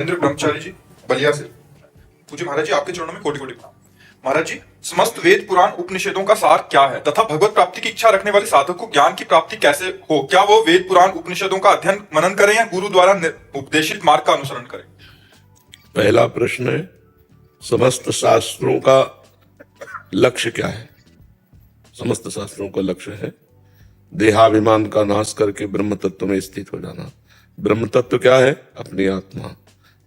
इंद्र ब्रह्मचारी जी बलिया से। पूज्य महाराज जी, आपके चरणों में कोटि कोटि प्रणाम। महाराज जी, समस्त वेद पुराण उपनिषदों का सार क्या है तथा भगवत प्राप्ति की इच्छा रखने वाले साधक को ज्ञान की प्राप्ति कैसे हो? क्या वो वेद पुराण उपनिषदों का अध्ययन मनन करें या गुरु द्वारा उपदेशित मार्ग का अनुसरण करें? पहला प्रश्न है, समस्त शास्त्रों का लक्ष्य क्या है? समस्त शास्त्रों का लक्ष्य है देहाभिमान का नाश करके ब्रह्म तत्व में स्थित हो जाना। ब्रह्म तत्व क्या है? अपनी आत्मा,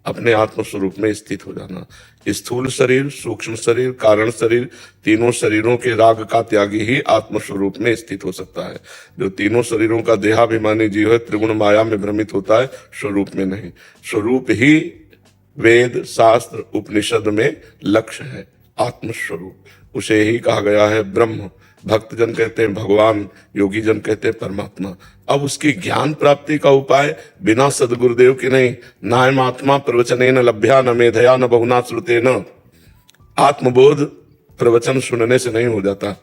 अपने आत्म स्वरूप में स्थित हो जाना। स्थूल शरीर, सूक्ष्म शरीर, कारण शरीर, तीनों शरीरों के राग का त्यागी ही आत्म स्वरूप में स्थित हो सकता है। जो तीनों शरीरों का देहाभिमानी जीव है, त्रिगुण माया में भ्रमित होता है, स्वरूप में नहीं। स्वरूप ही वेद शास्त्र उपनिषद में लक्ष्य है, आत्मस्वरूप। उसे ही कहा गया है ब्रह्म। भक्तजन कहते हैं भगवान, योगी जन कहते हैं परमात्मा। अब उसकी ज्ञान प्राप्ति का उपाय बिना सदगुरुदेव की नहीं। नायम आत्मा प्रवचनेन लभ्या न मेधया न बहुना श्रुतेन। आत्मबोध प्रवचन सुनने से नहीं हो जाता।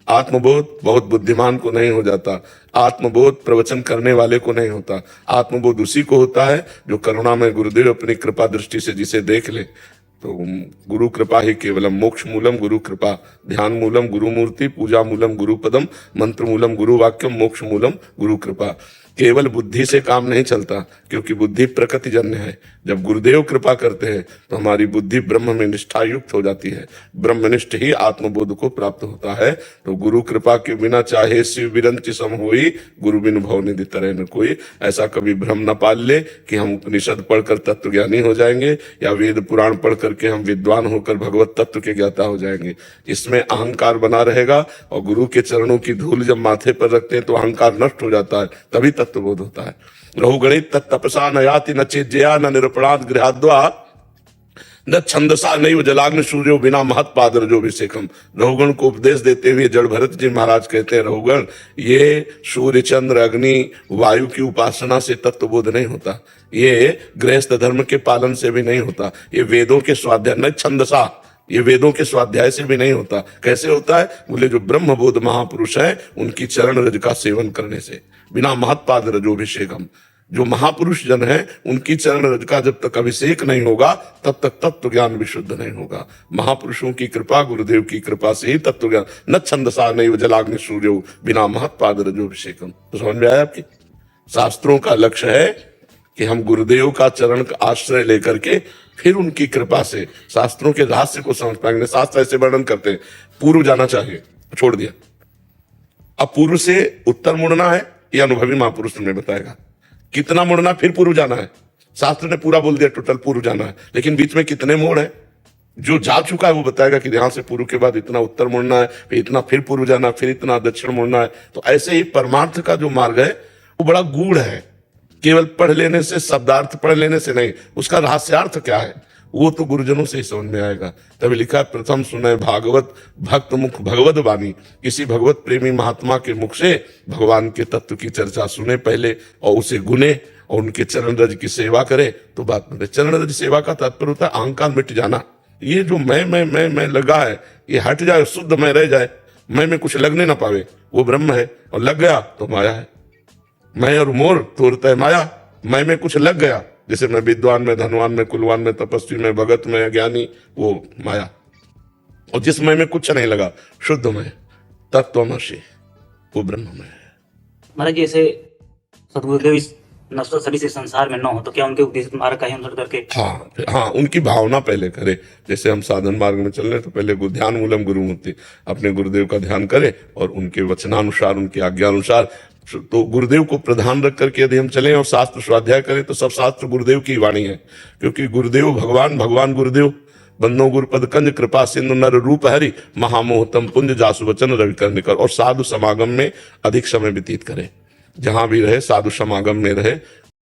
आत्मबोध बहुत बुद्धिमान को नहीं हो जाता। आत्मबोध प्रवचन करने वाले को नहीं होता। आत्मबोध उसी को होता है जो करुणा में गुरुदेव अपनी कृपा दृष्टि से जिसे देख ले। तो गुरु कृपा ही केवलम, मोक्ष मूलम गुरु कृपा, ध्यान मूलम गुरु मूर्ति, पूजा मूलम गुरु पदम, मंत्र मूलम गुरु वाक्यम, मोक्ष मूलम गुरु कृपा। केवल बुद्धि से काम नहीं चलता, क्योंकि बुद्धि प्रकृति जन्य है। जब गुरुदेव कृपा करते हैं तो हमारी बुद्धि ब्रह्म में निष्ठा युक्त हो जाती है। ब्रह्मनिष्ठ ही आत्मबोध को प्राप्त होता है। तो गुरु कृपा के बिना चाहे शिव विरंचि सम होई, गुरु बिन भव निधि तरह न कोई। ऐसा कभी भ्रम न पाल ले कि हम उपनिषद पढ़कर तत्वज्ञानी हो जाएंगे या वेद पुराण पढ़ करके हम विद्वान होकर भगवत तत्व के ज्ञाता हो जाएंगे। इसमें अहंकार बना रहेगा, और गुरु के चरणों की धूल जब माथे पर रखते हैं तो अहंकार नष्ट हो जाता है, तभी तत्वबोध होता है। रहुगणित तत्तपसा न याति न चेज्जया न निरपराध गृहाद्वा न छंदसा नैव जलाग्नि सूर्यो बिना महत्पाद रजोभिषेकम। रहुगण को उपदेश देते हुए जड़ भरत जी महाराज कहते हैं, रहुगण, ये सूर्य चंद्र अग्नि वायु की उपासना से तत्वबोध नहीं होता। ये गृहस्थ धर्म के पालन से भी नहीं होता। ये वेदों के स्वाध्याय न छंदसा, ये वेदों के स्वाध्याय से भी नहीं होता। कैसे होता है? बोले जो ब्रह्मबोध महापुरुष है उनकी चरण रज का सेवन करने से। बिना महत्पाद रजोभिषेकम, जो महापुरुष जन है उनकी चरण रज का जब तक अभिषेक नहीं होगा तब तक तत्व ज्ञान विशुद्ध नहीं होगा। महापुरुषों की कृपा, गुरुदेव की कृपा से ही तत्व ज्ञान। न छंदसा नैव जलाग्नि सूर्यो बिना महत्पाद रजोभिषेकम। तो समझ में आया आपकी? शास्त्रों का लक्ष्य है कि हम गुरुदेव का चरण का आश्रय लेकर के फिर उनकी कृपा से शास्त्रों के रहस्य को समझ पाएंगे। शास्त्र ऐसे वर्णन करते हैं, पूर्व जाना चाहिए, छोड़ दिया। अब पूर्व से उत्तर मुड़ना है, ये अनुभवी महापुरुष तुम्हें बताएगा। कितना मुड़ना, फिर पूर्व जाना है। शास्त्र ने पूरा बोल दिया, टोटल पूर्व जाना है, लेकिन बीच में कितने मोड़ है जो जा चुका है वो बताएगा कि यहां से पूर्व के बाद इतना उत्तर मुड़ना है, फिर इतना फिर पूर्व जाना है, फिर इतना दक्षिण मुड़ना है। तो ऐसे ही परमार्थ का जो मार्ग है वो बड़ा गूढ़ है। केवल पढ़ लेने से, शब्दार्थ पढ़ लेने से नहीं, उसका रहस्यार्थ क्या है वो तो गुरुजनों से ही समझ में आएगा। तभी लिखा है, प्रथम सुने भागवत भक्त मुख भगवत वाणी। किसी भगवत प्रेमी महात्मा के मुख से भगवान के तत्व की चर्चा सुने पहले, और उसे गुने और उनके चरण रज की सेवा करे तो बात बने। चरण रज सेवा का तात्पर्य होता है अहंकार मिट जाना। ये जो मैं लगा है ये हट जाए, शुद्ध मैं रह जाए, मैं में कुछ लगने ना पावे, वो ब्रह्म है। और लग गया तो माया है। मैं और मोर तोड़ता है माया। मैं में कुछ लग गया, जैसे मैं विद्वान में, धनवान में, कुलवान में, तपस्वी में, भगत में, ज्ञानी, वो माया। और जिस मैं में कुछ नहीं लगा, शुद्ध में, तत्वमसि, वो ब्रह्म में है। महाराज जी, ऐसे सदगुरुदेव इस नश्वर शरीर से संसार में न हो तो क्या उनके उपदेशित मार्ग का ही अनुसरण करके? हाँ, उनकी भावना पहले करे। जैसे हम साधन मार्ग में चल रहे हैं तो पहले ध्यान मूलम गुरु मूर्ति, अपने गुरुदेव का ध्यान करे और उनके वचनानुसार, उनकी आज्ञानुसार। तो गुरुदेव को प्रधान रख करके यदि हम चलें और शास्त्र स्वाध्याय करें तो सब शास्त्र गुरुदेव की वाणी है। क्योंकि गुरुदेव भगवान, भगवान गुरुदेव। बंदो गुरुपद कंज कृपा सिंधु नर रूप हरि, महामोहतम पुंज जासु वचन रवि कर निकर। और साधु समागम में अधिक समय व्यतीत करे, जहां भी रहे साधु समागम में रहे,